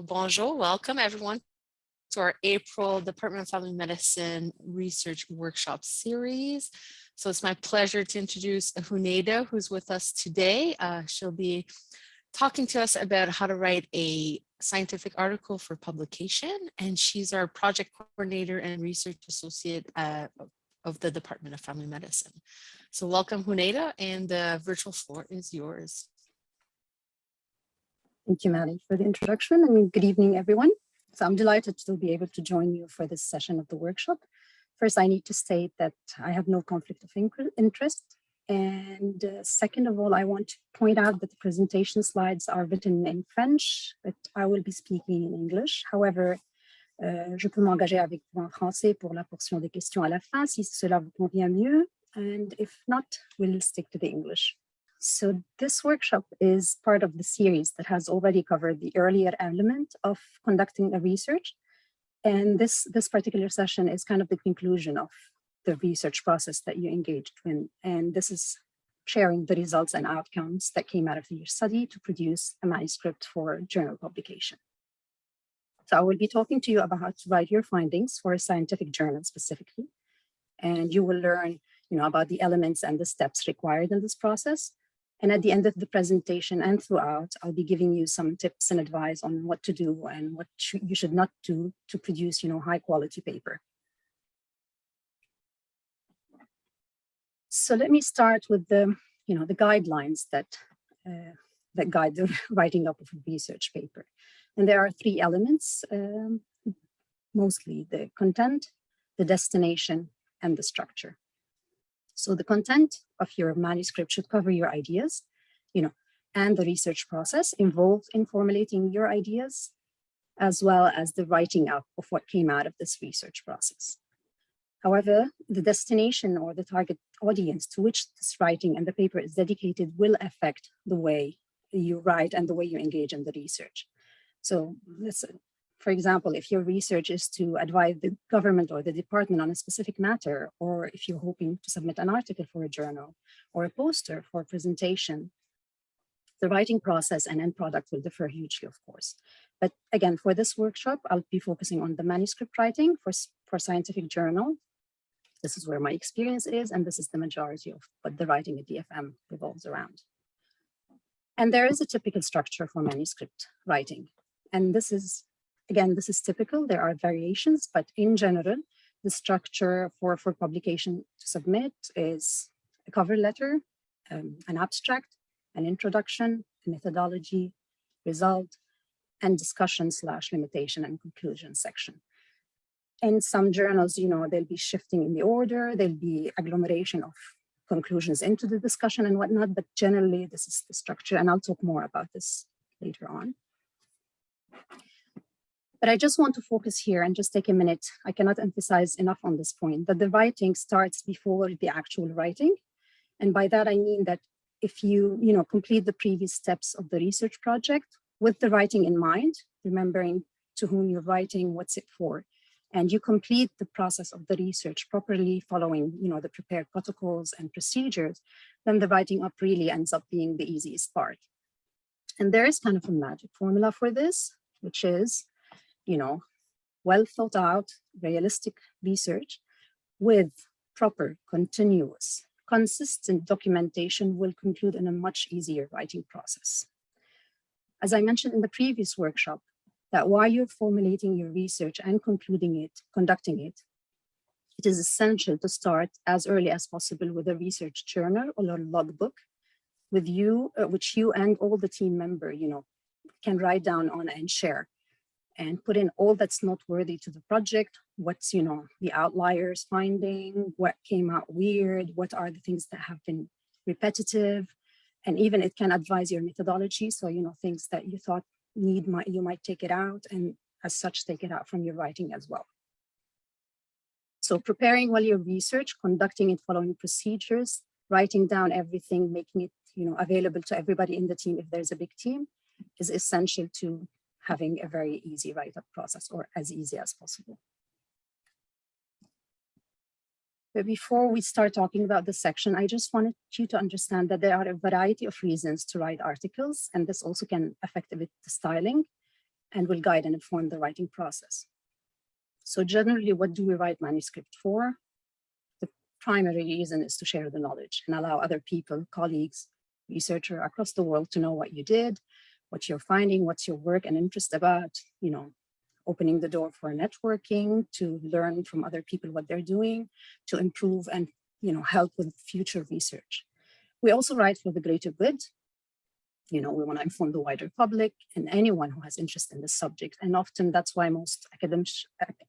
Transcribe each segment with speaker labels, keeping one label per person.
Speaker 1: So bonjour, welcome everyone to our April Department of Family Medicine Research Workshop Series. So it's my pleasure to introduce Hounaida, who's with us today. She'll be talking to us about how to write a scientific article for publication, and she's our project coordinator and research associate of the Department of Family Medicine. So welcome, Hounaida, and the virtual floor is yours.
Speaker 2: Thank you, Maddie, for the introduction. And good evening, everyone. So I'm delighted to be able to join you for this session of the workshop. First, I need to state that I have no conflict of interest. And second of all, I want to point out that the presentation slides are written in French, but I will be speaking in English. However, je peux m'engager avec vous en français pour la portion des questions à la fin, si cela vous convient mieux. And if not, we'll stick to the English. So this workshop is part of the series that has already covered the earlier element of conducting a research. And this particular session is kind of the conclusion of the research process that you engaged in. And this is sharing the results and outcomes that came out of your study to produce a manuscript for journal publication. So I will be talking to you about how to write your findings for a scientific journal specifically. And you will learn, about the elements and the steps required in this process. And at the end of the presentation and throughout, I'll be giving you some tips and advice on what to do and what you should not do to produce, high quality paper. So let me start with the guidelines that guide the writing up of a research paper. And there are three elements, mostly the content, the destination, and the structure. So the content of your manuscript should cover your ideas, and the research process involved in formulating your ideas, as well as the writing up of what came out of this research process. However, the destination or the target audience to which this writing and the paper is dedicated will affect the way you write and the way you engage in the research. So listen. For example, if your research is to advise the government or the department on a specific matter, or if you're hoping to submit an article for a journal or a poster for a presentation, the writing process and end product will differ hugely, of course. But again, for this workshop, I'll be focusing on the manuscript writing for scientific journal. This is where my experience is, and this is the majority of what the writing at DFM revolves around. And there is a typical structure for manuscript writing. And this is typical. There are variations, but in general, the structure for publication to submit is a cover letter, an abstract, an introduction, a methodology, result, and discussion/limitation and conclusion section. In some journals, they'll be shifting in the order, there'll be agglomeration of conclusions into the discussion and whatnot, but generally this is the structure, and I'll talk more about this later on. But I just want to focus here and just take a minute. I cannot emphasize enough on this point that the writing starts before the actual writing. And by that, I mean that if you, complete the previous steps of the research project with the writing in mind, remembering to whom you're writing, what's it for, and you complete the process of the research properly following, the prepared protocols and procedures, then the writing up really ends up being the easiest part. And there is kind of a magic formula for this, which is, well thought out, realistic research with proper, continuous, consistent documentation will conclude in a much easier writing process. As I mentioned in the previous workshop, that while you're formulating your research and conducting it, it is essential to start as early as possible with a research journal or a logbook with you, which you and all the team member, can write down on and share. And put in all that's noteworthy to the project, what's, the outliers finding, what came out weird, what are the things that have been repetitive, and even it can advise your methodology. So, things that you thought you might take it out, and as such, take it out from your writing as well. So preparing while you research, conducting it following procedures, writing down everything, making it, available to everybody in the team if there's a big team, is essential to having a very easy write-up process, or as easy as possible. But before we start talking about this section, I just wanted you to understand that there are a variety of reasons to write articles, and this also can affect a bit the styling. and will guide and inform the writing process. So generally, what do we write manuscript for? The primary reason is to share the knowledge and allow other people, colleagues, researchers across the world to know what you did, what you're finding, what's your work and interest about, opening the door for networking, to learn from other people what they're doing, to improve and help with future research. We also write for the greater good. We want to inform the wider public and anyone who has interest in this subject. And often that's why most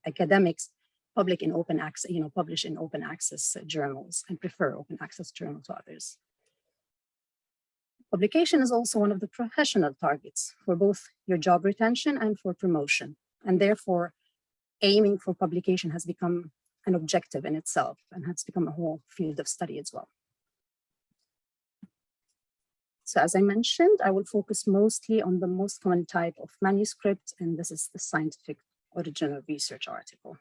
Speaker 2: academics publish in open access journals and prefer open access journals to others. Publication is also one of the professional targets for both your job retention and for promotion. And therefore, aiming for publication has become an objective in itself and has become a whole field of study as well. So as I mentioned, I will focus mostly on the most common type of manuscript, and this is the scientific original research article.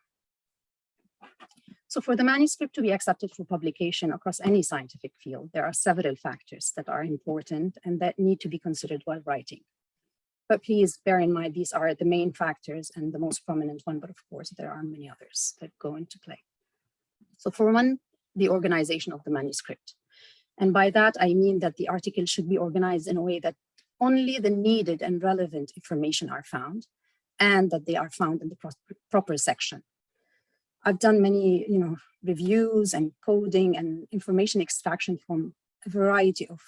Speaker 2: So for the manuscript to be accepted for publication across any scientific field, there are several factors that are important and that need to be considered while writing. But please bear in mind, these are the main factors and the most prominent one, but of course there are many others that go into play. So for one, the organization of the manuscript. And by that, I mean that the article should be organized in a way that only the needed and relevant information are found, and that they are found in the proper section. I've done many, reviews and coding and information extraction from a variety of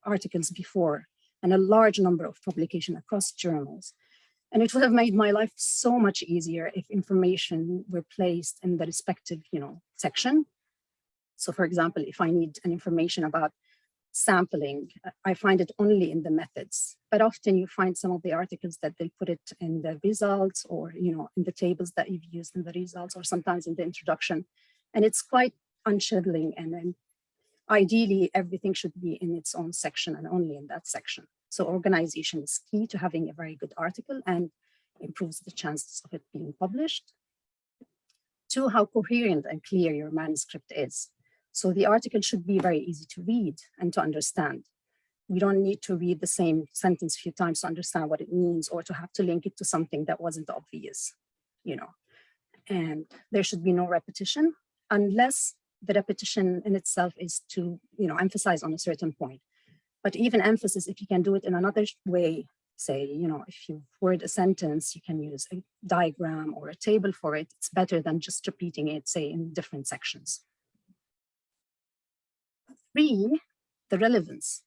Speaker 2: articles before, and a large number of publications across journals. And it would have made my life so much easier if information were placed in the respective, section. So for example, if I need an information about sampling, I find it only in the methods, but often you find some of the articles that they put it in the results or, in the tables that you've used in the results, or sometimes in the introduction. And it's quite unsettling. And then ideally, everything should be in its own section and only in that section. So organization is key to having a very good article and improves the chances of it being published. 2, how coherent and clear your manuscript is. So the article should be very easy to read and to understand. We don't need to read the same sentence a few times to understand what it means, or to have to link it to something that wasn't obvious, And there should be no repetition, unless the repetition in itself is to, emphasize on a certain point. But even emphasis, if you can do it in another way, say, if you word a sentence, you can use a diagram or a table for it. It's better than just repeating it, say, in different sections. 3, the relevance.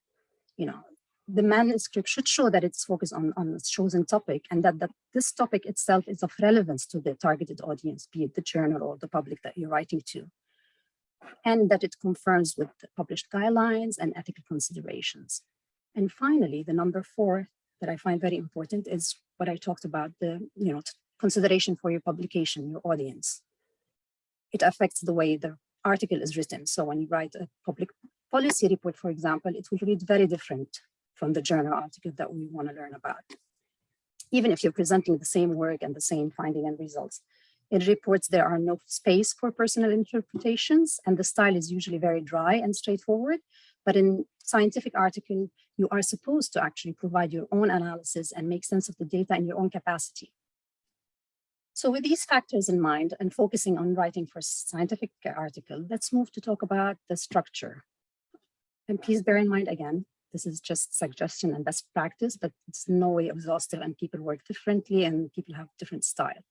Speaker 2: The manuscript should show that it's focused on a chosen topic, and that this topic itself is of relevance to the targeted audience, be it the journal or the public that you're writing to, and that it confirms with the published guidelines and ethical considerations. And finally, the number 4 that I find very important is what I talked about, the consideration for your publication, your audience. It affects the way the article is written. So when you write a public policy report, for example, it will read very different from the journal article that we want to learn about. Even if you're presenting the same work and the same finding and results. In reports, there are no space for personal interpretations, and the style is usually very dry and straightforward. But in scientific article, you are supposed to actually provide your own analysis and make sense of the data in your own capacity. So with these factors in mind and focusing on writing for scientific article, let's move to talk about the structure. And please bear in mind, again, this is just suggestion and best practice, but it's no way exhaustive, and people work differently and people have different style.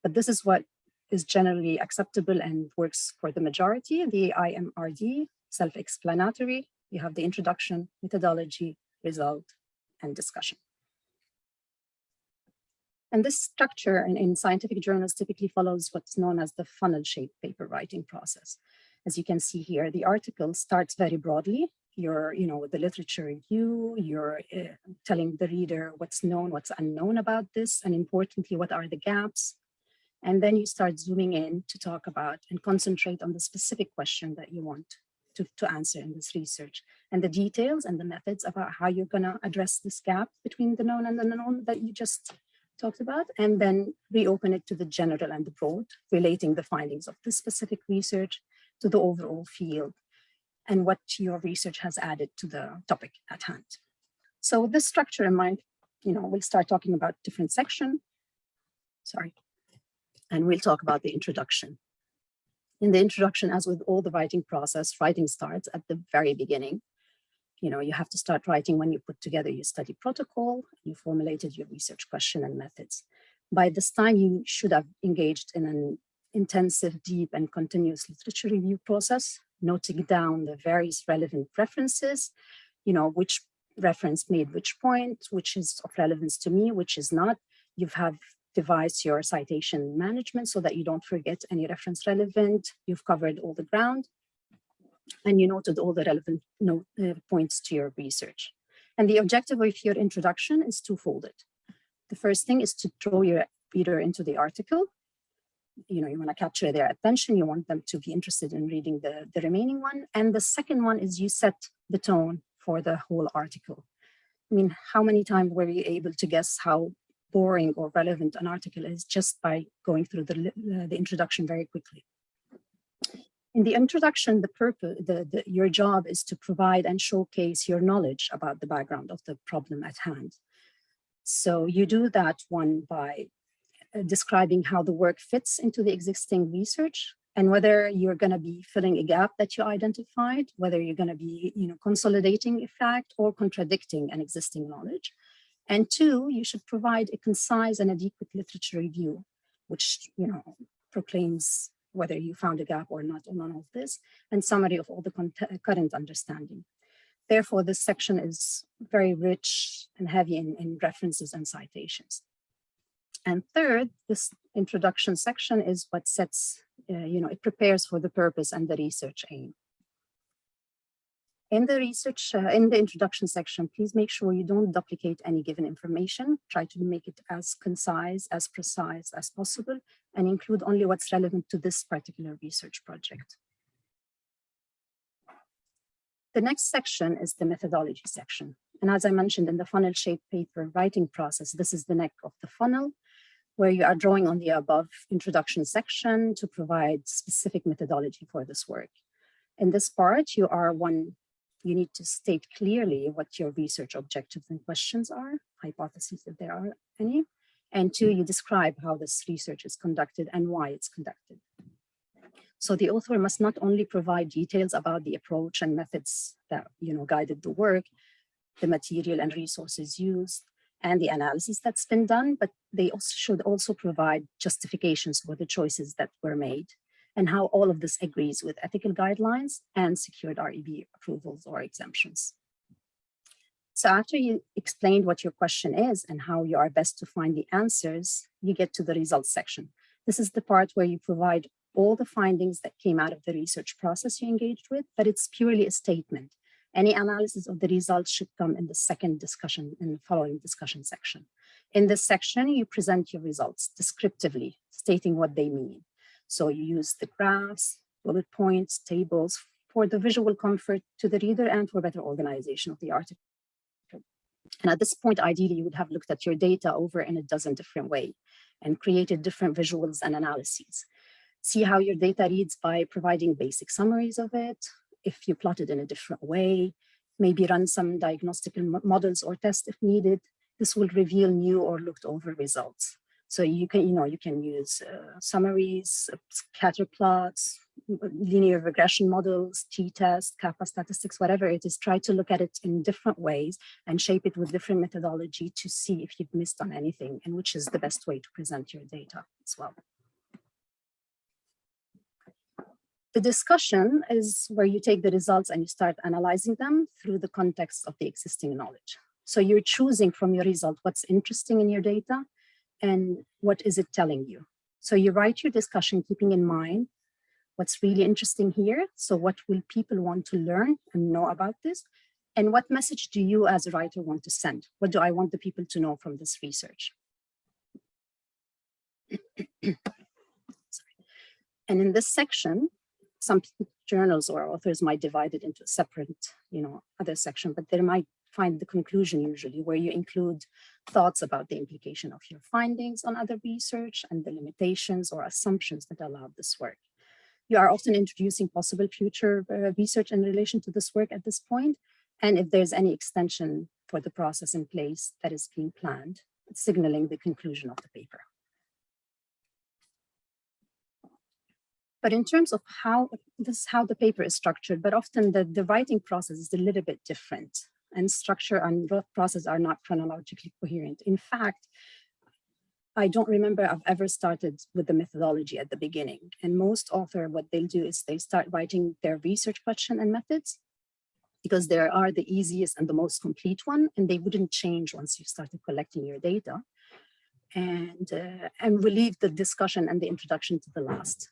Speaker 2: But this is what is generally acceptable and works for the majority. The IMRD, self-explanatory. You have the introduction, methodology, result, and discussion. And this structure in scientific journals typically follows what's known as the funnel-shaped paper writing process. As you can see here, the article starts very broadly. You're, with the literature review, you're telling the reader what's known, what's unknown about this, and importantly, what are the gaps. And then you start zooming in to talk about and concentrate on the specific question that you want to answer in this research, and the details and the methods about how you're going to address this gap between the known and the unknown that you just talked about, and then reopen it to the general and the broad, relating the findings of this specific research to the overall field and what your research has added to the topic at hand. So with this structure in mind, we'll start talking about different section. Sorry. And we'll talk about the introduction. In the introduction, as with all the writing process, writing starts at the very beginning. You have to start writing when you put together your study protocol, you formulated your research question and methods. By this time, you should have engaged in an intensive, deep, and continuous literature review process, noting down the various relevant references, which reference made which point, which is of relevance to me, which is not. You have devised your citation management so that you don't forget any reference relevant. You've covered all the ground, and you noted all the relevant points to your research. And the objective of your introduction is twofold. The first thing is to draw your reader into the article. You want to capture their attention. You want them to be interested in reading the remaining one. And the second one is you set the tone for the whole article. How many times were you able to guess how boring or relevant an article is just by going through the introduction very quickly? In the introduction, the purpose, your job is to provide and showcase your knowledge about the background of the problem at hand. So you do that one by describing how the work fits into the existing research and whether you're going to be filling a gap that you identified, whether you're going to be consolidating a fact or contradicting an existing knowledge. And two, you should provide a concise and adequate literature review, which proclaims whether you found a gap or not on none of this, and summary of all the current understanding. Therefore, this section is very rich and heavy in references and citations. And third, this introduction section is what sets, it prepares for the purpose and the research aim. In the introduction section, please make sure you don't duplicate any given information. Try to make it as concise, as precise as possible, and include only what's relevant to this particular research project. The next section is the methodology section. And as I mentioned in the funnel-shaped paper writing process, this is the neck of the funnel, where you are drawing on the above introduction section to provide specific methodology for this work. In this part, you need to state clearly what your research objectives and questions are, hypotheses if there are any, and two, you describe how this research is conducted and why it's conducted. So the author must not only provide details about the approach and methods that guided the work, the material and resources used, and the analysis that's been done, but they should also provide justifications for the choices that were made and how all of this agrees with ethical guidelines and secured REB approvals or exemptions. So after you explained what your question is and how you are best to find the answers, you get to the results section. This is the part where you provide all the findings that came out of the research process you engaged with, but it's purely a statement. Any analysis of the results should come in the second discussion, in the following discussion section. In this section, you present your results descriptively, stating what they mean. So you use the graphs, bullet points, tables for the visual comfort to the reader and for better organization of the article. And at this point, ideally, you would have looked at your data over in a dozen different ways and created different visuals and analyses. See how your data reads by providing basic summaries of it. If you plot it in a different way, maybe run some diagnostical models or tests if needed. This will reveal new or looked over results. So you can use summaries, scatter plots, linear regression models, t-tests, kappa statistics, whatever it is. Try to look at it in different ways and shape it with different methodology to see if you've missed on anything and which is the best way to present your data as well. The discussion is where you take the results and you start analyzing them through the context of the existing knowledge. So you're choosing from your result what's interesting in your data and what is it telling you. So you write your discussion keeping in mind what's really interesting here. So what will people want to learn and know about this? And what message do you as a writer want to send? What do I want the people to know from this research? And in this section, some journals or authors might divide it into a separate, other section, but they might find the conclusion usually where you include thoughts about the implication of your findings on other research and the limitations or assumptions that allow this work. You are often introducing possible future research in relation to this work at this point. And if there's any extension for the process in place that is being planned, signaling the conclusion of the paper. But in terms of this is how the paper is structured, but often the writing process is a little bit different, and structure and process are not chronologically coherent. In fact, I don't remember I've ever started with the methodology at the beginning. And most authors, what they'll do is they start writing their research question and methods, because they are the easiest and the most complete one, and they wouldn't change once you started collecting your data. And we leave the discussion and the introduction to the last.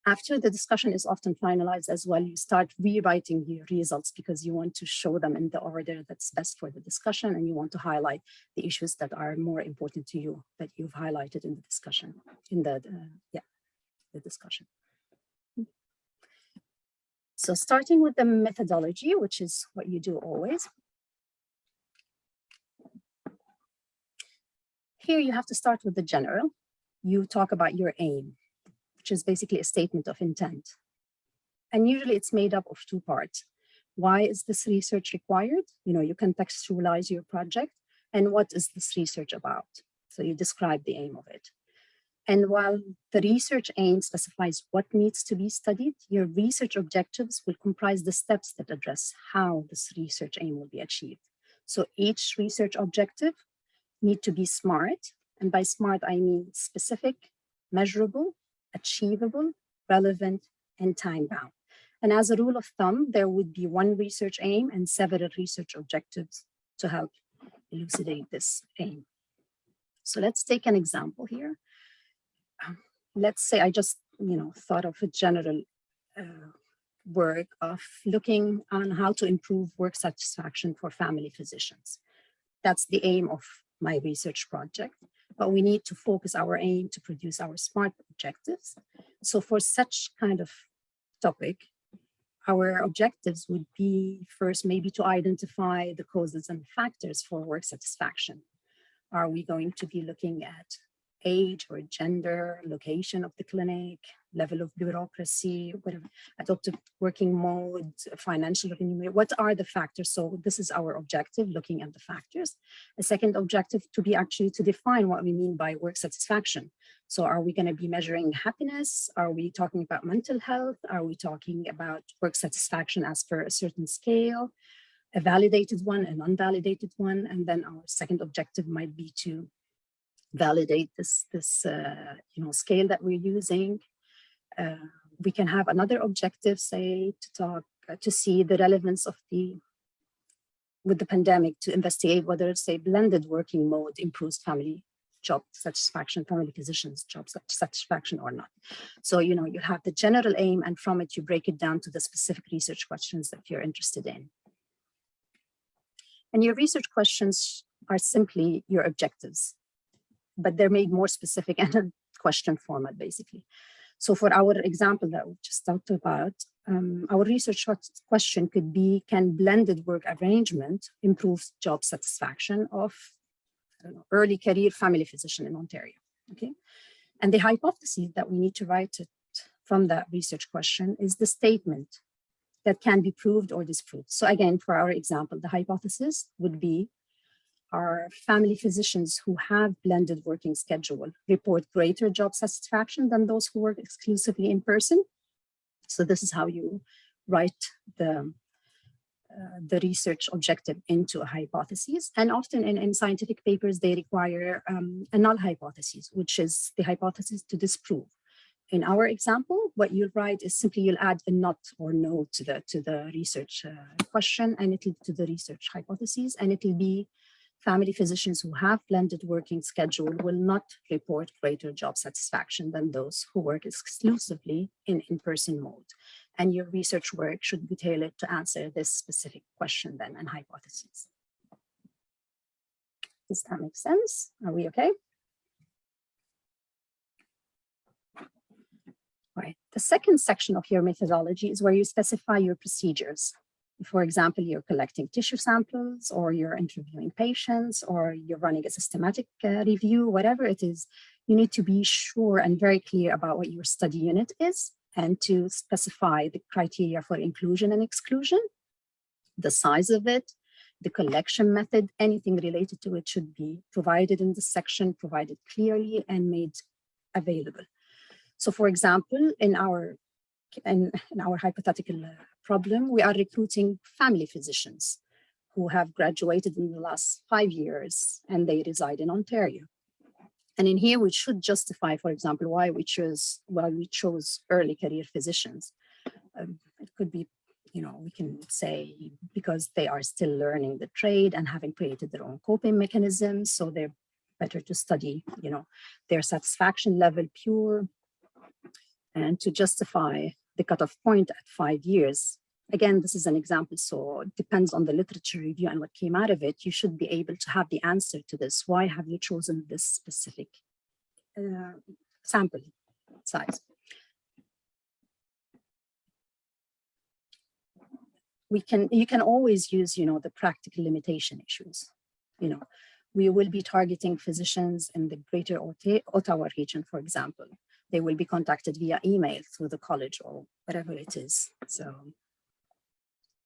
Speaker 2: After the discussion is often finalized as well, you start rewriting your results because you want to show them in the order that's best for the discussion, and you want to highlight the issues that are more important to you that you've highlighted in the discussion, in the discussion. So starting with the methodology, which is what you do always. Here you have to start with the general. You talk about your aim, which is basically a statement of intent. And usually it's made up of two parts. Why is this research required? You know, you contextualize your project, and what is this research about? So you describe the aim of it. And while the research aim specifies what needs to be studied, your research objectives will comprise the steps that address how this research aim will be achieved. So each research objective need to be SMART. And by SMART, I mean specific, measurable, achievable, relevant, and time-bound. And as a rule of thumb, there would be one research aim and several research objectives to help elucidate this aim. So let's take an example here. Let's say I just, thought of a general work of looking on how to improve work satisfaction for family physicians. That's the aim of my research project, but we need to focus our aim to produce our SMART objectives. So for such kind of topic, our objectives would be first maybe to identify the causes and factors for work satisfaction. Are we going to be looking at age or gender, location of the clinic, level of bureaucracy, whatever, adoptive working mode, financial remuneration? What are the factors? So this is our objective, looking at the factors. A second objective to be actually to define what we mean by work satisfaction. So are we going to be measuring happiness? Are we talking about mental health? Are we talking about work satisfaction as per a certain scale, a validated one, an unvalidated one? And then our second objective might be to validate this scale that we're using. We can have another objective, say, to see the relevance of with the pandemic, to investigate whether, say, blended working mode improves family job satisfaction, family physicians' job satisfaction or not. So, you have the general aim, and from it, you break it down to the specific research questions that you're interested in. And your research questions are simply your objectives, but they're made more specific and a question format, basically. So for our example that we just talked about, our research question could be, can blended work arrangement improve job satisfaction of early career family physician in Ontario? Okay. And the hypothesis that we need to write it from that research question is the statement that can be proved or disproved. So again, for our example, the hypothesis would be, our family physicians who have blended working schedule report greater job satisfaction than those who work exclusively in person. So this is how you write the research objective into a hypothesis. And often in scientific papers, they require a null hypothesis, which is the hypothesis to disprove. In our example, what you'll write is simply you'll add a not or no to the research question, and it'll to the research hypothesis, and it'll be, family physicians who have blended working schedule will not report greater job satisfaction than those who work exclusively in in-person mode. And your research work should be tailored to answer this specific question then and hypothesis. Does that make sense? Are we okay? Right. The second section of your methodology is where you specify your procedures. For example, you're collecting tissue samples, or you're interviewing patients, or you're running a systematic review, whatever it is, you need to be sure and very clear about what your study unit is, and to specify the criteria for inclusion and exclusion, the size of it, the collection method, anything related to it should be provided in the section, provided clearly and made available. So for example, in our hypothetical problem, we are recruiting family physicians who have graduated in the last 5 years and they reside in Ontario. And in here, we should justify, for example, why we chose early career physicians. It could be, we can say because they are still learning the trade and having created their own coping mechanisms. So they're better to study, their satisfaction level pure. And to justify the cutoff point at 5 years. Again, this is an example, so it depends on the literature review and what came out of it. You should be able to have the answer to this. Why have you chosen this specific sample size? You can always use, the practical limitation issues. We will be targeting physicians in the greater Ottawa region, for example. They will be contacted via email through the college or whatever it is. So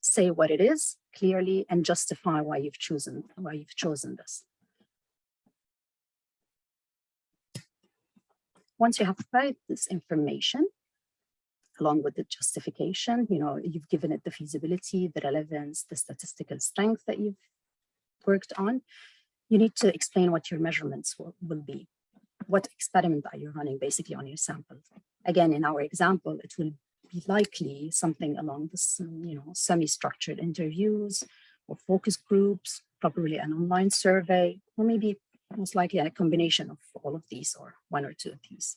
Speaker 2: say what it is clearly and justify why you've chosen this. Once you have provided this information, along with the justification, you've given it the feasibility, the relevance, the statistical strength that you've worked on, you need to explain what your measurements will be. What experiment are you running basically on your sample? Again, in our example, it will be likely something along this, semi-structured interviews or focus groups, probably an online survey, or maybe most likely a combination of all of these or one or two of these.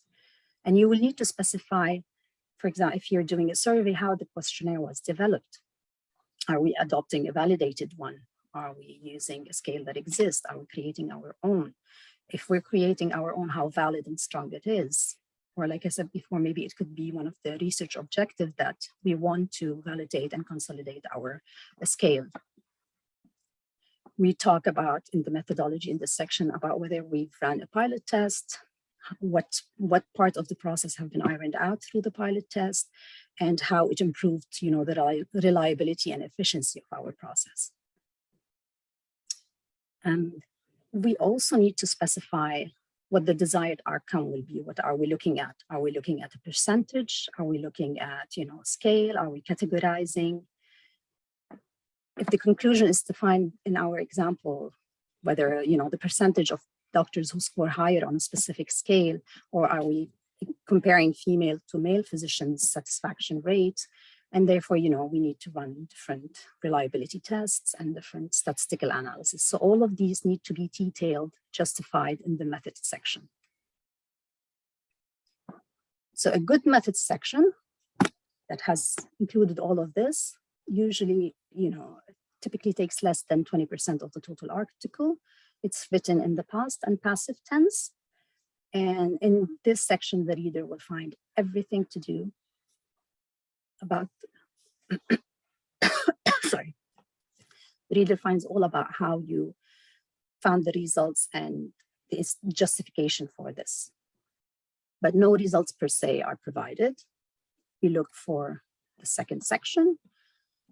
Speaker 2: And you will need to specify, for example, if you're doing a survey, how the questionnaire was developed. Are we adopting a validated one? Are we using a scale that exists? Are we creating our own? If we're creating our own, how valid and strong it is. Or like I said before, maybe it could be one of the research objectives that we want to validate and consolidate our scale. We talk about in the methodology in this section about whether we've run a pilot test, what part of the process have been ironed out through the pilot test, and how it improved, the reliability and efficiency of our process. We also need to specify what the desired outcome will be. What are we looking at? Are we looking at a percentage? Are we looking at, scale? Are we categorizing? If the conclusion is to find in our example, whether, the percentage of doctors who score higher on a specific scale, or are we comparing female to male physicians' satisfaction rates? And therefore, we need to run different reliability tests and different statistical analysis. So all of these need to be detailed, justified in the methods section. So a good methods section that has included all of this, usually, typically takes less than 20% of the total article. It's written in the past and passive tense. And in this section, the reader will find everything to do about, sorry, the reader finds all about how you found the results and the justification for this. But no results per se are provided. We look for the second section,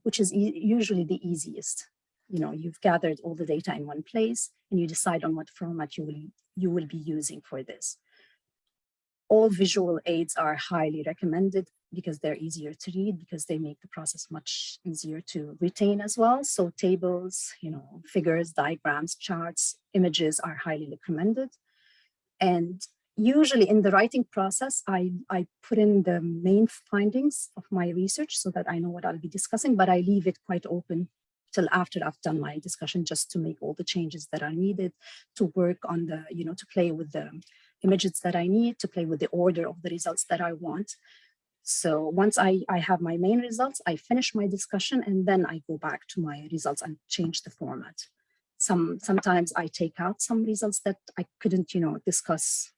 Speaker 2: which is usually the easiest. You've gathered all the data in one place and you decide on what format you will be using for this. All visual aids are highly recommended because they're easier to read, because they make the process much easier to retain as well. So tables, figures, diagrams, charts, images are highly recommended. And usually in the writing process, I put in the main findings of my research so that I know what I'll be discussing, but I leave it quite open till after I've done my discussion, just to make all the changes that are needed, to work on the, to play with the images that I need, to play with the order of the results that I want. So once I have my main results, I finish my discussion and then I go back to my results and change the format. Sometimes I take out some results that I couldn't, discuss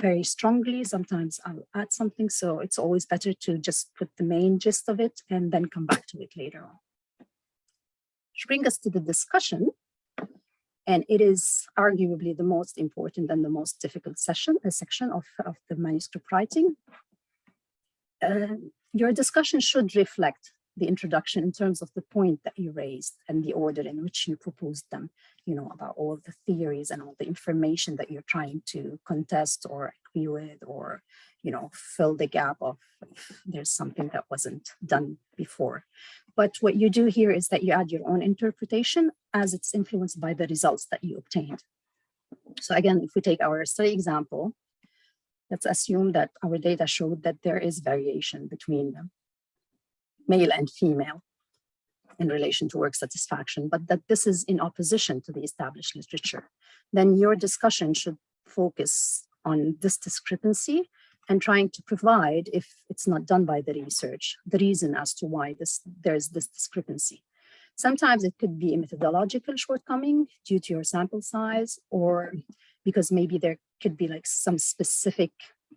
Speaker 2: very strongly. Sometimes I'll add something. So it's always better to just put the main gist of it and then come back to it later on. Which brings us to the discussion. And it is arguably the most important and the most difficult section of the manuscript writing. Your discussion should reflect the introduction in terms of the point that you raised and the order in which you proposed them, you know, about all the theories and all the information that you're trying to contest or agree with, or, you know, fill the gap of if there's something that wasn't done before. But what you do here is that you add your own interpretation as it's influenced by the results that you obtained. So again, if we take our study example, let's assume that our data showed that there is variation between male and female in relation to work satisfaction, but that this is in opposition to the established literature. Then your discussion should focus on this discrepancy and trying to provide, if it's not done by the research, the reason as to why there's this discrepancy. Sometimes it could be a methodological shortcoming due to your sample size, or because maybe there could be like some specific,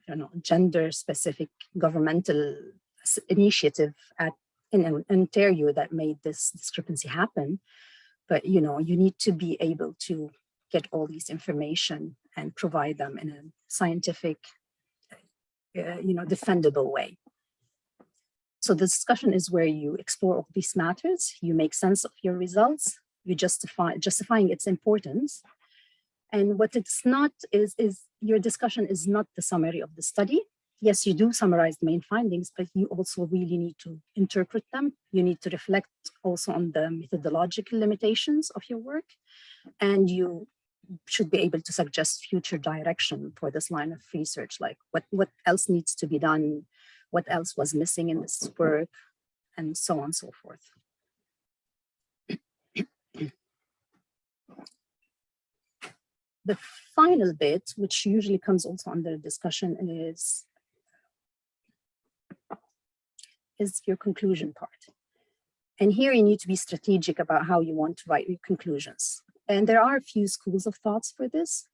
Speaker 2: you know, gender-specific governmental initiative in Ontario that made this discrepancy happen. But, you know, you need to be able to get all these information and provide them in a scientific, you know, defendable way. So the discussion is where you explore all these matters, you make sense of your results, you justifying its importance. And what it's not is your discussion is not the summary of the study. Yes, you do summarize the main findings, but you also really need to interpret them. You need to reflect also on the methodological limitations of your work. And you should be able to suggest future direction for this line of research, like what else needs to be done, what else was missing in this work, and so on and so forth. The final bit, which usually comes also under discussion, is your conclusion part. And here you need to be strategic about how you want to write your conclusions. And there are a few schools of thoughts for this.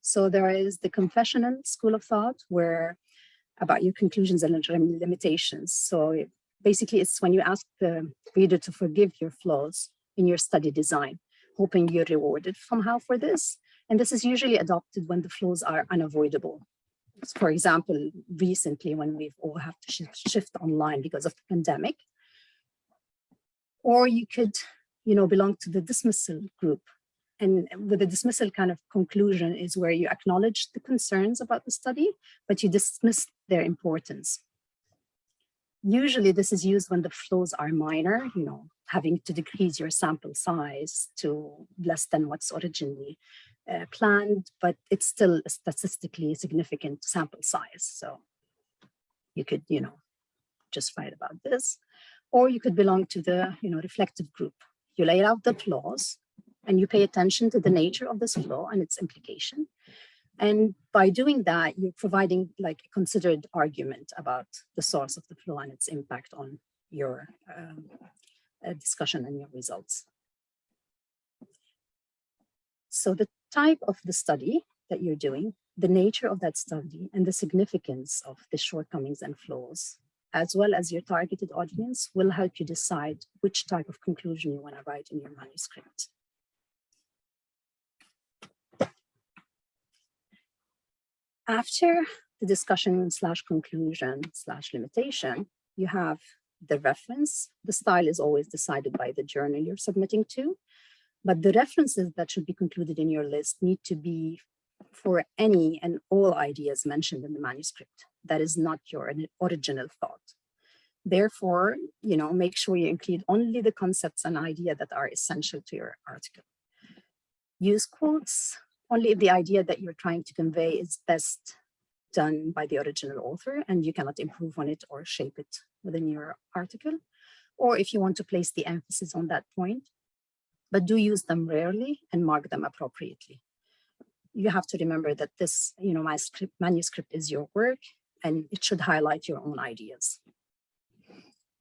Speaker 2: So there is the confessional school of thought, where about your conclusions and limitations. So basically it's when you ask the reader to forgive your flaws in your study design, hoping you're rewarded somehow for this. And this is usually adopted when the flaws are unavoidable. So for example, recently when we've all have to shift online because of the pandemic, or you could, you know, belong to the dismissal group. And with the dismissal kind of conclusion is where you acknowledge the concerns about the study, but you dismiss their importance. Usually this is used when the flaws are minor, you know, having to decrease your sample size to less than what's originally planned, but it's still a statistically significant sample size. So you could, you know, just write about this, or you could belong to the, you know, reflective group. You lay out the flaws and you pay attention to the nature of this flaw and its implication. And by doing that, you're providing like a considered argument about the source of the flaw and its impact on your discussion and your results. So the type of the study that you're doing, the nature of that study, and the significance of the shortcomings and flaws, as well as your targeted audience, will help you decide which type of conclusion you want to write in your manuscript. After the discussion / conclusion / limitation, you have the reference. The style is always decided by the journal you're submitting to, but the references that should be concluded in your list need to be for any and all ideas mentioned in the manuscript. That is not your original thought. Therefore, you know, make sure you include only the concepts and ideas that are essential to your article. Use quotes only if the idea that you're trying to convey is best done by the original author and you cannot improve on it or shape it within your article, or if you want to place the emphasis on that point, but do use them rarely and mark them appropriately. You have to remember that this, you know, manuscript is your work and it should highlight your own ideas.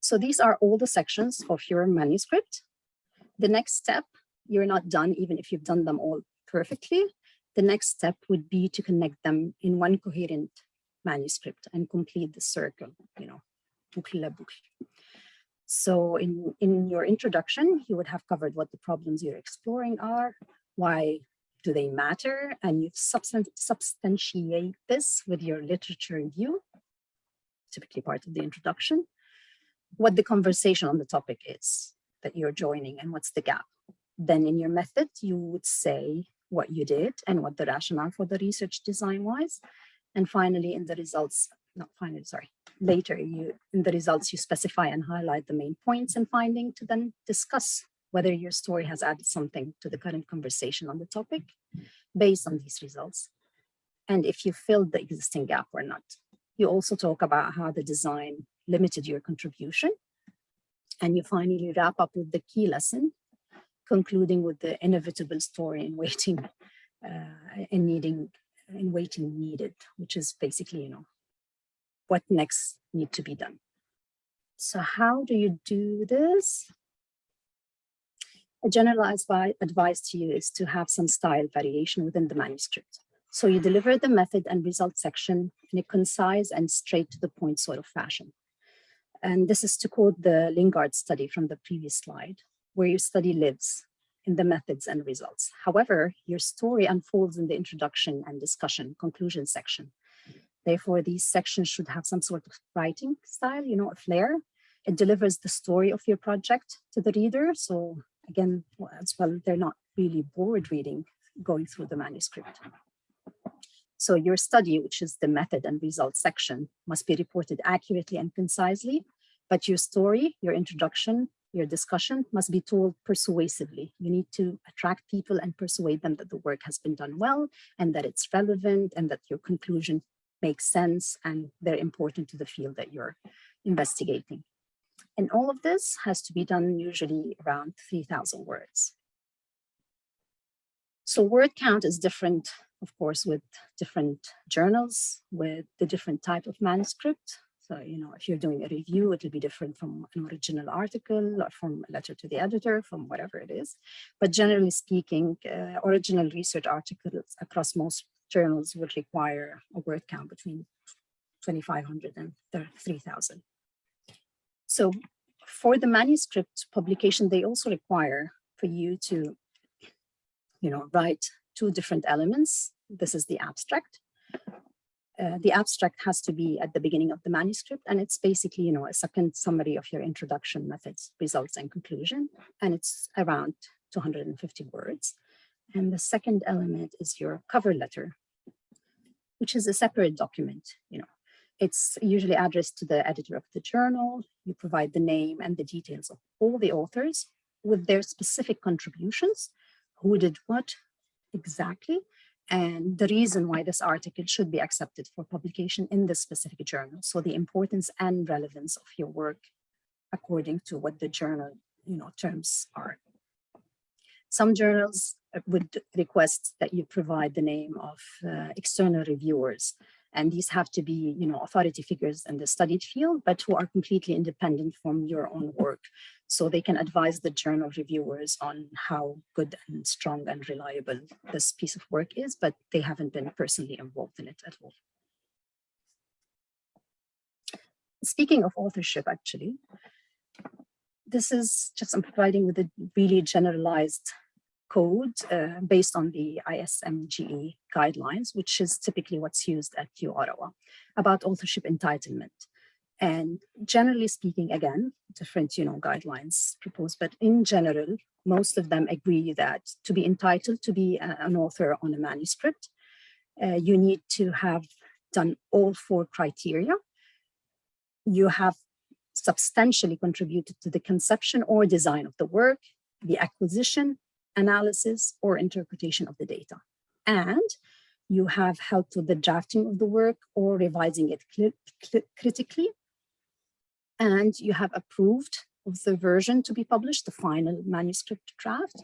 Speaker 2: So these are all the sections of your manuscript. The next step, you're not done even if you've done them all perfectly. The next step would be to connect them in one coherent manuscript and complete the circle, you know, boucle la boucle. So in your introduction, you would have covered what the problems you're exploring are, why do they matter, and you substantiate this with your literature review, typically part of the introduction. what the conversation on the topic is that you're joining and what's the gap. Then in your method, you would say what you did and what the rationale for the research design was. And finally, in the results, not finally, sorry, later in the results, you specify and highlight the main points and finding to then discuss whether your story has added something to the current conversation on the topic based on these results, and if you filled the existing gap or not. You also talk about how the design limited your contribution, and you finally wrap up with the key lesson, concluding with the inevitable story in waiting, waiting needed, which is basically, what next need to be done. So how do you do this? A general advice to you is to have some style variation within the manuscript. So you deliver the method and result section in a concise and straight to the point sort of fashion. And this is to quote the Lingard study from the previous slide, where your study lives in the methods and results. However, your story unfolds in the introduction and discussion, conclusion section. Therefore, these sections should have some sort of writing style, a flair. It delivers the story of your project to the reader. So again, as well, they're not really bored reading, going through the manuscript. So your study, which is the method and results section, must be reported accurately and concisely, but your story, your introduction, your discussion must be told persuasively. You need to attract people and persuade them that the work has been done well and that it's relevant and that your conclusion makes sense and they're important to the field that you're investigating. And all of this has to be done usually around 3,000 words. So word count is different, of course, with different journals, with the different type of manuscript. So, if you're doing a review, it will be different from an original article or from a letter to the editor, from whatever it is. But generally speaking, original research articles across most journals would require a word count between 2,500 and 3,000. So for the manuscript publication, they also require for you to, write two different elements. This is the abstract. The abstract has to be at the beginning of the manuscript, and it's basically, a second summary of your introduction, methods, results, and conclusion, and it's around 250 words. And the second element is your cover letter, which is a separate document. It's usually addressed to the editor of the journal. You provide the name and the details of all the authors with their specific contributions, who did what exactly, and the reason why this article should be accepted for publication in this specific journal. So the importance and relevance of your work according to what the journal, terms are. Some journals would request that you provide the name of external reviewers, and these have to be, authority figures in the studied field, but who are completely independent from your own work. So they can advise the journal reviewers on how good and strong and reliable this piece of work is, but they haven't been personally involved in it at all. Speaking of authorship, actually, this is just, I'm providing with a really generalized code based on the ISMGE guidelines, which is typically what's used at U Ottawa, about authorship entitlement. And generally speaking, again, different guidelines proposed, but in general, most of them agree that to be entitled to be an author on a manuscript, you need to have done all 4 criteria. You have substantially contributed to the conception or design of the work, the acquisition, analysis, or interpretation of the data. And you have helped with the drafting of the work or revising it critically. And you have approved of the version to be published, the final manuscript draft,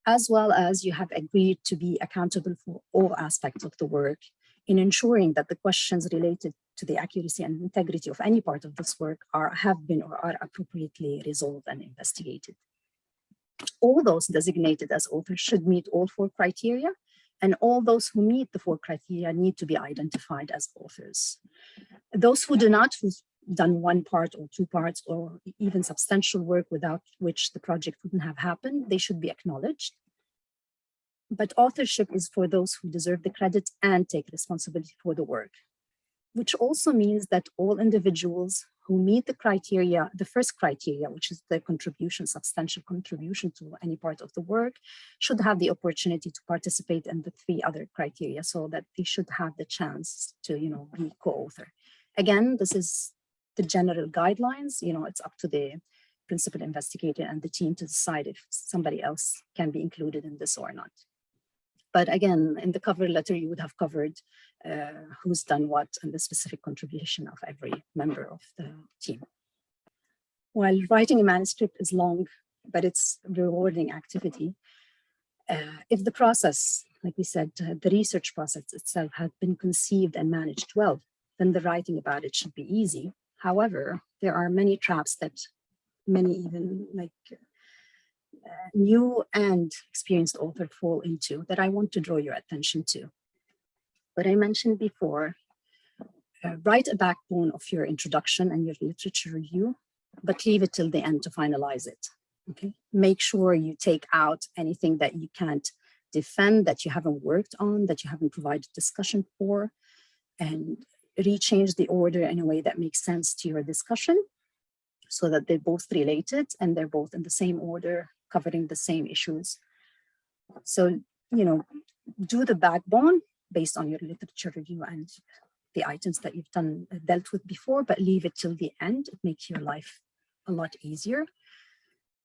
Speaker 2: as well as you have agreed to be accountable for all aspects of the work in ensuring that the questions related to the accuracy and integrity of any part of this work have been or are appropriately resolved and investigated. All those designated as authors should meet all 4 criteria, and all those who meet the 4 criteria need to be identified as authors. Those who do not, who've done 1 part or 2 parts or even substantial work without which the project wouldn't have happened, they should be acknowledged. But authorship is for those who deserve the credit and take responsibility for the work. which also means that all individuals who meet the criteria, the first criteria, which is the contribution, substantial contribution to any part of the work, should have the opportunity to participate in the 3 other criteria, so that they should have the chance to, be co-author. Again, this is the general guidelines. It's up to the principal investigator and the team to decide if somebody else can be included in this or not. But again, in the cover letter, you would have covered who's done what and the specific contribution of every member of the team. While writing a manuscript is long, but it's a rewarding activity, if the process, like we said, the research process itself had been conceived and managed well, then the writing about it should be easy. However, there are many traps that many even new and experienced authors fall into that I want to draw your attention to. What I mentioned before, write a backbone of your introduction and your literature review, but leave it till the end to finalize it. Okay. Make sure you take out anything that you can't defend, that you haven't worked on, that you haven't provided discussion for, and rechange the order in a way that makes sense to your discussion, so that they're both related and they're both in the same order, covering the same issues. So, do the backbone based on your literature review and the items that you've dealt with before, but leave it till the end. It makes your life a lot easier.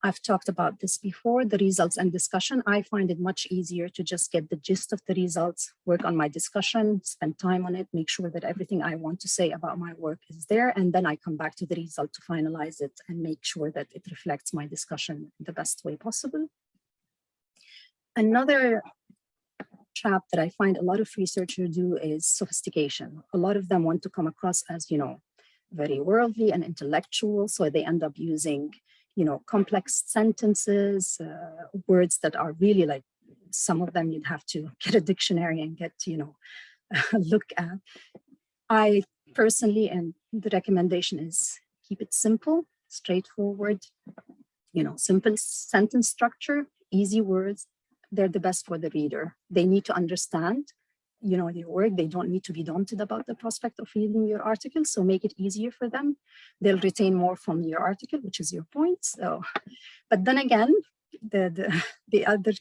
Speaker 2: I've talked about this before, the results and discussion. I find it much easier to just get the gist of the results, work on my discussion, spend time on it, make sure that everything I want to say about my work is there, and then I come back to the result to finalize it and make sure that it reflects my discussion the best way possible. Another trap that I find a lot of researchers do is sophistication. A lot of them want to come across as, very worldly and intellectual, so they end up using complex sentences, words that are really some of them you'd have to get a dictionary and get, look at. I personally, and the recommendation is keep it simple, straightforward, simple sentence structure, easy words. They're the best for the reader. They need to understand your work. They don't need to be daunted about the prospect of reading your article. So make it easier for them. They'll retain more from your article, which is your point. So, but then again, the other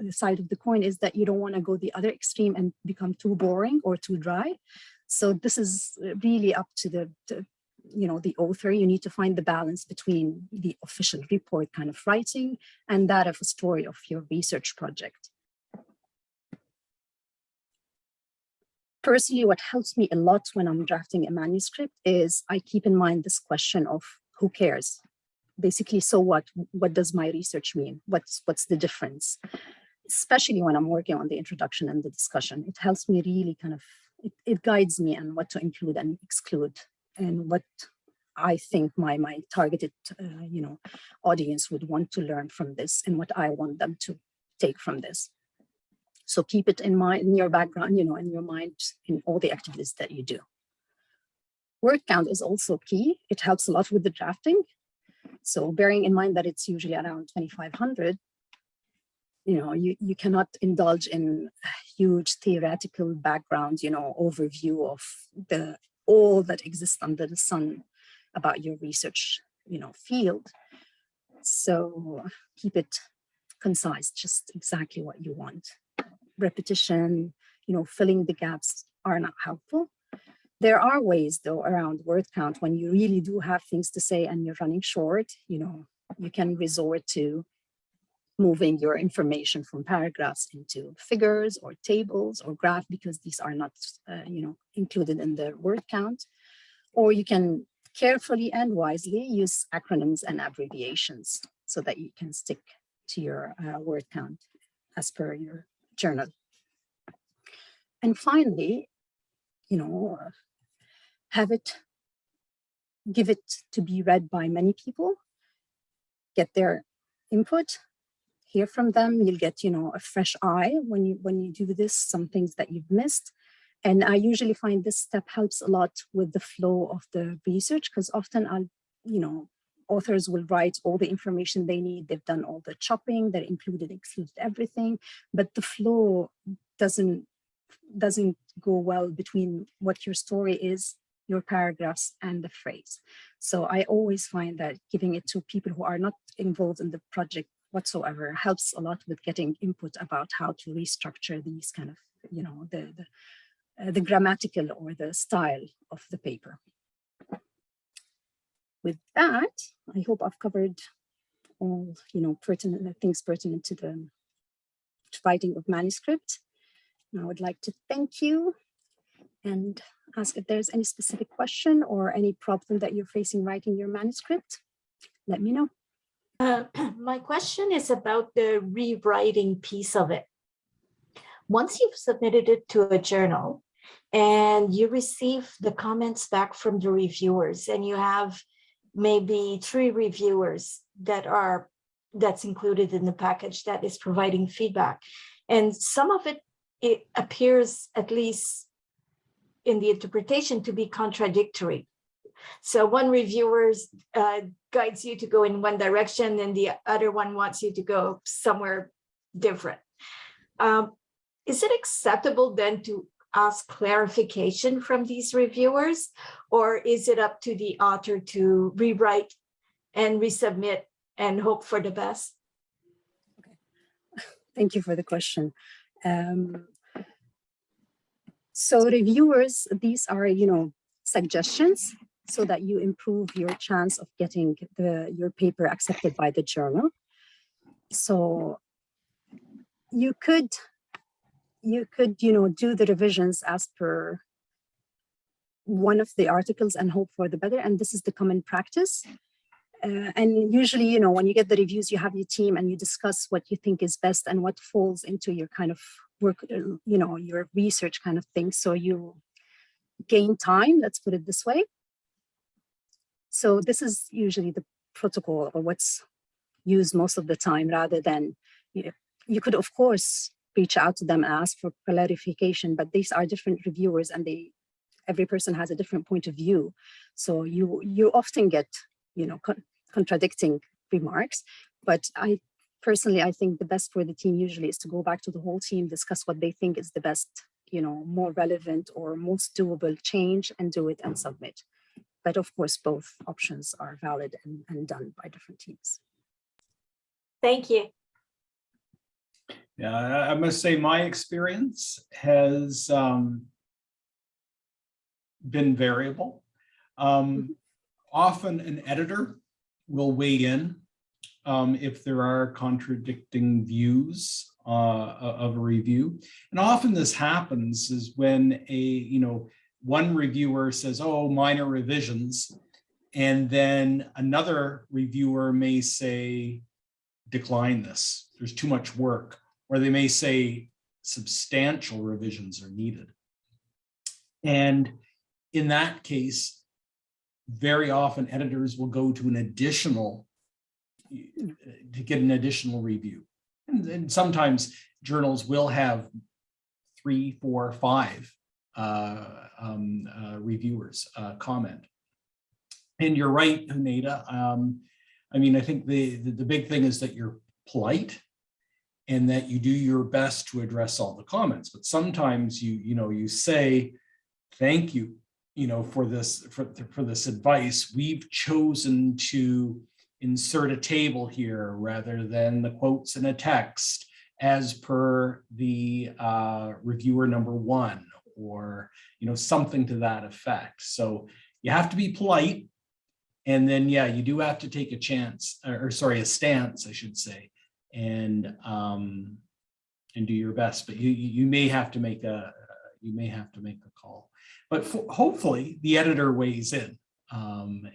Speaker 2: side of the coin is that you don't want to go the other extreme and become too boring or too dry. So this is really up to the author. You need to find the balance between the official report kind of writing and that of a story of your research project. Personally, what helps me a lot when I'm drafting a manuscript is I keep in mind this question of who cares? Basically, so what? What does my research mean? What's the difference? Especially when I'm working on the introduction and the discussion. It helps me really it guides me on what to include and exclude, and what I think my targeted audience would want to learn from this, and what I want them to take from this. So keep it in mind, in your background, in your mind, in all the activities that you do. Word count is also key. It helps a lot with the drafting. So bearing in mind that it's usually around 2,500, you cannot indulge in a huge theoretical background, overview of all that exists under the sun about your research, field. So keep it concise, just exactly what you want. Repetition, filling the gaps are not helpful. There are ways, though, around word count when you really do have things to say and you're running short. You can resort to moving your information from paragraphs into figures or tables or graph, because these are not, included in the word count. Or you can carefully and wisely use acronyms and abbreviations so that you can stick to your word count as per your journal. And finally, give it to be read by many people, get their input, hear from them. You'll get, a fresh eye when you do this, some things that you've missed. And I usually find this step helps a lot with the flow of the research, because often authors will write all the information they need. They've done all the chopping, they're excluded everything, but the flow doesn't go well between what your story is your paragraphs, and the phrase. So I always find that giving it to people who are not involved in the project whatsoever helps a lot with getting input about how to restructure these kind of, the grammatical or the style of the paper. With that, I hope I've covered all, pertinent things pertinent to the writing of manuscript. And I would like to thank you and ask if there's any specific question or any problem that you're facing writing your manuscript. Let me know.
Speaker 3: My question is about the rewriting piece of it. Once you've submitted it to a journal and you receive the comments back from the reviewers, and you have maybe 3 reviewers that's included in the package that is providing feedback, and some of it appears, at least in the interpretation, to be contradictory. So one reviewer guides you to go in one direction and the other one wants you to go somewhere different. Is it acceptable then to ask clarification from these reviewers, or is it up to the author to rewrite and resubmit and hope for the best?
Speaker 2: Okay. Thank you for the question. So reviewers, these are, suggestions so that you improve your chance of getting your paper accepted by the journal. So you could, do the revisions as per one of the articles and hope for the better. And this is the common practice. And usually, when you get the reviews, you have your team and you discuss what you think is best and what falls into your kind of work, your research kind of thing. So you gain time, let's put it this way. So this is usually the protocol or what's used most of the time, rather than, you could, of course, reach out to them and ask for clarification, but these are different reviewers and every person has a different point of view. So you often get, contradicting remarks, but I think the best for the team usually is to go back to the whole team, discuss what they think is the best, more relevant or most doable change, and do it and submit. But of course, both options are valid and done by different teams.
Speaker 3: Thank you.
Speaker 4: Yeah, I must say my experience has been variable. Often an editor will weigh in if there are contradicting views of a review. And often this happens is when one reviewer says, oh, minor revisions, and then another reviewer may say, decline this, there's too much work, or they may say substantial revisions are needed. And in that case, very often editors will go to get an additional review. And sometimes journals will have 3, 4, 5 reviewers comment. And you're right, Hounaida. I think the big thing is that you're polite and that you do your best to address all the comments. But sometimes you say, thank you, for this advice. We've chosen to insert a table here rather than the quotes in a text as per the reviewer number 1, or something to that effect. So you have to be polite, and then you do have to take a stance, I should say, and do your best. But you may have to make a call. But hopefully the editor weighs in, and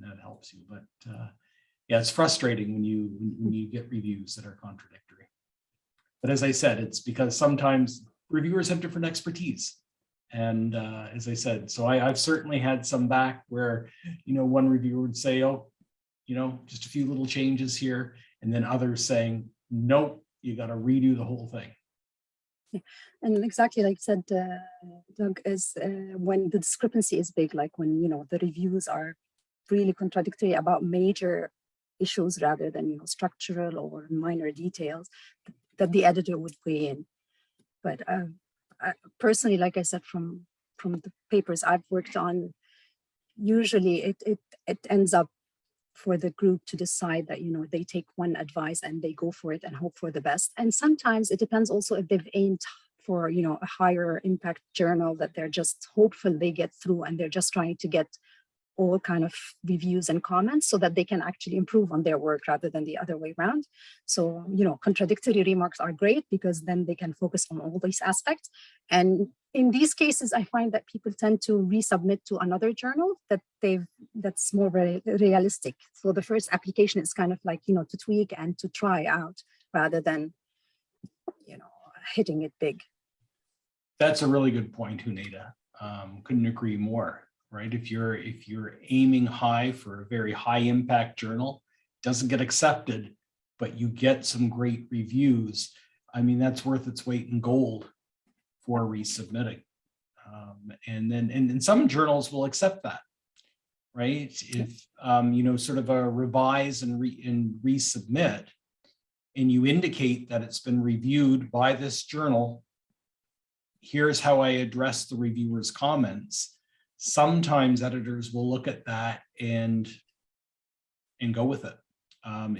Speaker 4: that helps you. But it's frustrating when you get reviews that are contradictory. But as I said, it's because sometimes reviewers have different expertise. And as I said, so I've certainly had some back where, one reviewer would say, oh, just a few little changes here. And then others saying, nope, you got to redo the whole thing.
Speaker 2: Yeah. And exactly like said, Doug, is when the discrepancy is big, like when, the reviews are really contradictory about major issues rather than, structural or minor details, that the editor would weigh in. But personally, like I said, from from the papers I've worked on, usually it ends up for the group to decide that, you know, they take one advice and they go for it and hope for the best. And sometimes it depends also if they've aimed for, you know, a higher impact journal that they're just hopeful they get through, and they're just trying to get all kind of reviews and comments so that they can actually improve on their work rather than the other way around. So, you know, contradictory remarks are great because then they can focus on all these aspects. And in these cases, I find that people tend to resubmit to another journal that's more very realistic. So the first application is kind of like, you know, to tweak and to try out rather than, you know, hitting it big.
Speaker 4: That's a really good point, Hounaida. Couldn't agree more. Right? If you're aiming high for a very high impact journal, doesn't get accepted, but you get some great reviews, I mean, that's worth its weight in gold for resubmitting. And some journals will accept that, right? If you know, sort of a revise and resubmit, and you indicate that it's been reviewed by this journal, here's how I address the reviewer's comments. Sometimes editors will look at that and go with it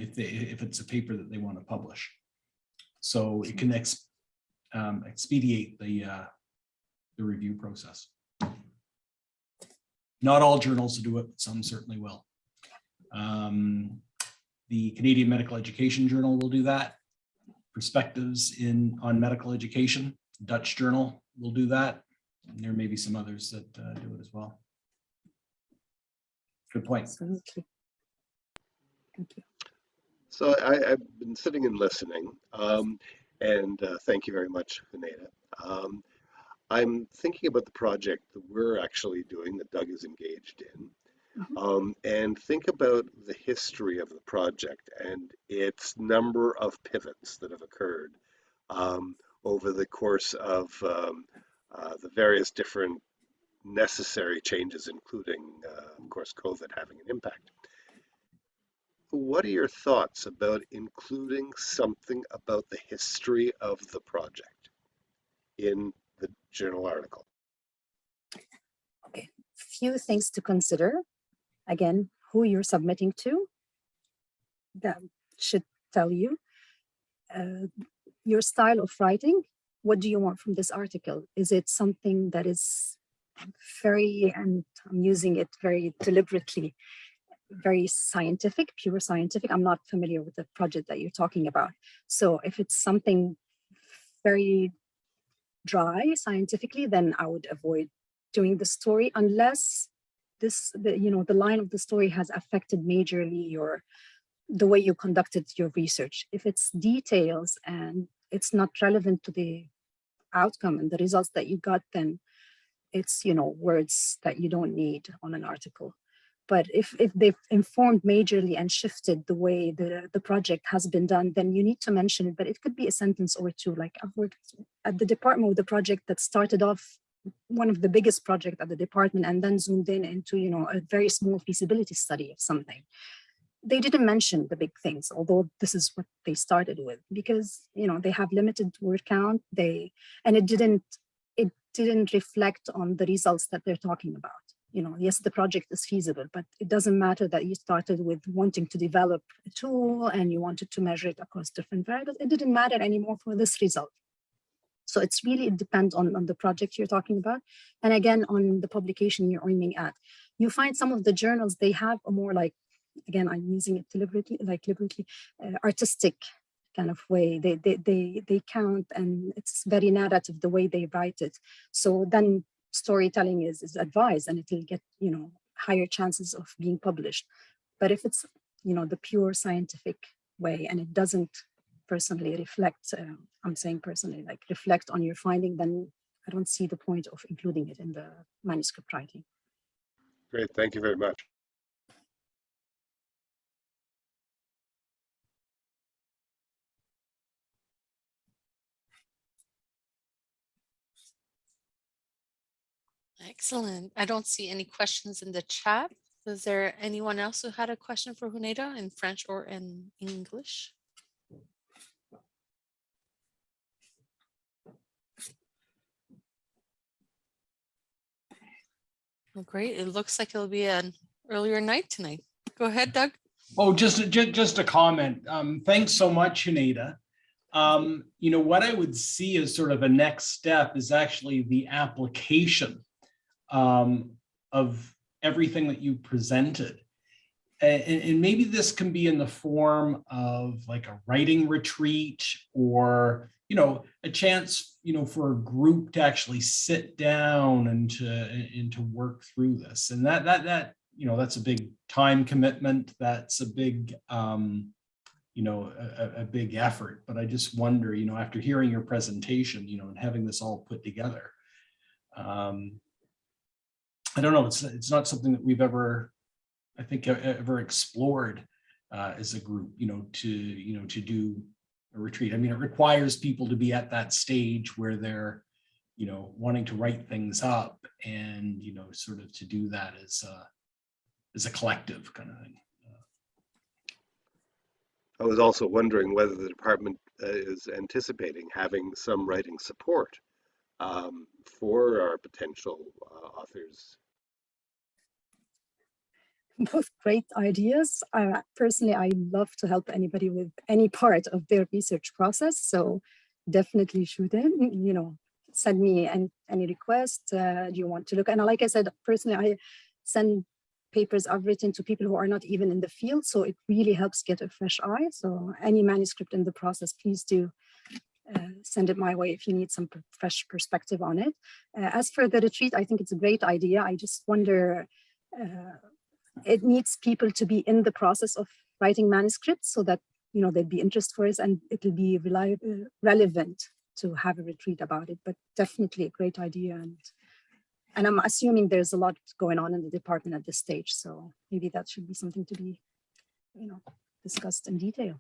Speaker 4: if it's a paper that they want to publish. So it can expedite the review process. Not all journals do it, but some certainly will. The Canadian Medical Education Journal will do that. Perspectives on medical education, Dutch journal will do that. And there may be some others that do it as well. Good point.
Speaker 2: Absolutely. Thank you.
Speaker 5: So I've been sitting and listening, and thank you very much, Hounaida. I'm thinking about the project that we're actually doing, that Doug is engaged in, and think about the history of the project and its number of pivots that have occurred over the course of the various different necessary changes, including, of course, COVID having an impact. What are your thoughts about including something about the history of the project in the journal article?
Speaker 2: Okay, few things to consider. Again, who you're submitting to, that should tell you. Your style of writing, what do you want from this article? Is it something that is very, and I'm using it very deliberately, very scientific, pure scientific? I'm not familiar with the project that you're talking about. So if it's something very dry scientifically, then I would avoid doing the story unless the line of the story has affected majorly the way you conducted your research. If it's details and it's not relevant to the outcome and the results that you got, then it's, you know, words that you don't need on an article. But if they've informed majorly and shifted the way the project has been done, then you need to mention it. But it could be a sentence or two. Like I've worked at the department with a project that started off one of the biggest projects at the department and then zoomed in into, you know, a very small feasibility study of something. They didn't mention the big things, although this is what they started with, because, you know, they have limited word count. And it didn't reflect on the results that they're talking about. You know, yes, the project is feasible, but it doesn't matter that you started with wanting to develop a tool and you wanted to measure it across different variables. It didn't matter anymore for this result. So it depends on the project you're talking about. And again, on the publication you're aiming at. You find some of the journals, they have a more like, again, I'm using it deliberately, artistic kind of way. They count, and it's very narrative the way they write it. So then storytelling is advised, and it will get, you know, higher chances of being published. But if it's, you know, the pure scientific way and it doesn't personally reflect, I'm saying personally, like reflect on your finding, then I don't see the point of including it in the manuscript writing.
Speaker 5: Great, thank you very much.
Speaker 1: Excellent. I don't see any questions in the chat. Is there anyone else who had a question for Hounaida in French or in English? Well, great. It looks like it'll be an earlier night tonight. Go ahead, Doug.
Speaker 4: Oh, just a comment. Thanks so much, Hounaida. You know, what I would see as sort of a next step is actually the application of everything that you presented. And maybe this can be in the form of like a writing retreat, or, you know, a chance, you know, for a group to actually sit down and to work through this. And that you know, that's a big time commitment. That's a big, you know, a big effort. But I just wonder, you know, after hearing your presentation, you know, and having this all put together, I don't know, it's not something that we've ever, I think, ever explored as a group, you know, to do a retreat. I mean, it requires people to be at that stage where they're, you know, wanting to write things up, and, you know, sort of to do that as a collective kind of thing.
Speaker 5: I was also wondering whether the department is anticipating having some writing support for our potential authors.
Speaker 2: Both great ideas. Personally, I love to help anybody with any part of their research process. So definitely shoot in, you know, send me any request. Do you want to look? And like I said, personally, I send papers I've written to people who are not even in the field. So it really helps get a fresh eye. So any manuscript in the process, please do send it my way if you need some fresh perspective on it. As for the retreat, I think it's a great idea. I just wonder, it needs people to be in the process of writing manuscripts so that, you know, there'd be interest for us and it will be relevant to have a retreat about it. But definitely a great idea. And I'm assuming there's a lot going on in the department at this stage. So maybe that should be something to be, you know, discussed in detail.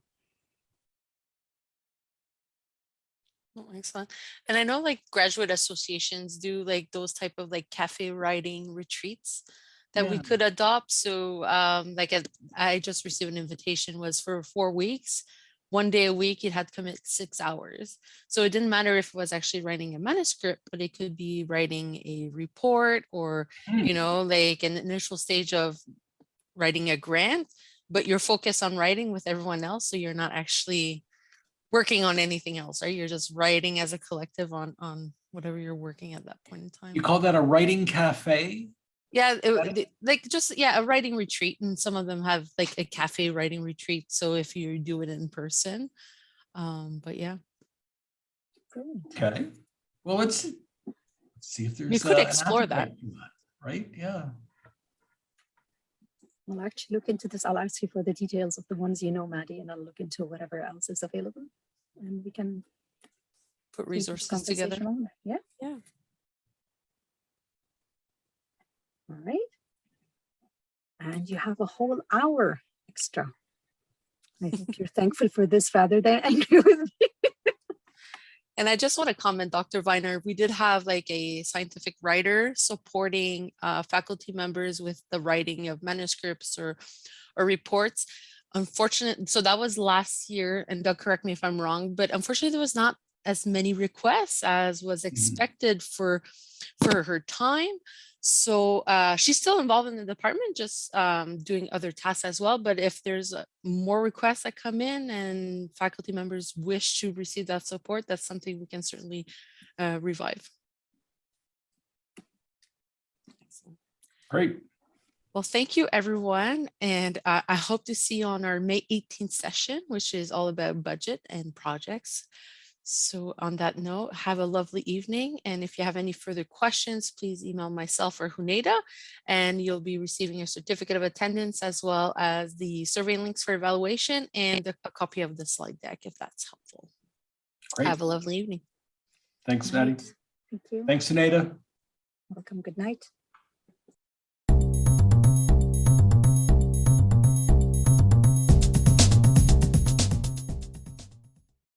Speaker 1: Oh, excellent. And I know like graduate associations do like those type of like cafe writing retreats that we
Speaker 4: Yeah.
Speaker 1: could adopt. So like I just received an invitation, was for 4 weeks. 1 day a week, you had to commit 6 hours. So it didn't matter if it was actually writing a manuscript, but it could be writing a report, or, you know, like an initial stage of writing a grant, but you're focused on writing with everyone else. So you're not actually working on anything else, right? You're just writing as a collective on whatever you're working at that point in time.
Speaker 4: You call that a writing cafe?
Speaker 1: Yeah, like just, yeah, a writing retreat. And some of them have like a cafe writing retreat. So if you do it in person, but yeah.
Speaker 4: Okay. Well, let's see if there's
Speaker 1: You could
Speaker 4: an
Speaker 1: explore
Speaker 4: appetite for that, right? Yeah.
Speaker 2: I'll actually look into this. I'll ask you for the details of the ones you know, Maddie, and I'll look into whatever else is available. And we can
Speaker 1: put resources together.
Speaker 2: Yeah.
Speaker 1: Yeah.
Speaker 2: All right. And you have a whole hour extra. I hope you're thankful for this rather than angry with me.
Speaker 1: And I just want to comment, Dr. Viner, we did have like a scientific writer supporting faculty members with the writing of manuscripts or reports. Unfortunately, so that was last year, and Doug, correct me if I'm wrong, but unfortunately there was not as many requests as was expected for her time. So she's still involved in the department, just doing other tasks as well. But if there's more requests that come in and faculty members wish to receive that support, that's something we can certainly revive.
Speaker 4: Great.
Speaker 1: Well, thank you, everyone. And I hope to see you on our May 18th session, which is all about budget and projects. So on that note, have a lovely evening. And if you have any further questions, please email myself or Hounaida, and you'll be receiving a certificate of attendance as well as the survey links for evaluation and a copy of the slide deck, if that's helpful.
Speaker 4: Great.
Speaker 1: Have a lovely evening.
Speaker 4: Thanks, Maddie.
Speaker 2: Thank you.
Speaker 4: Thanks, Hounaida.
Speaker 2: Welcome. Good night.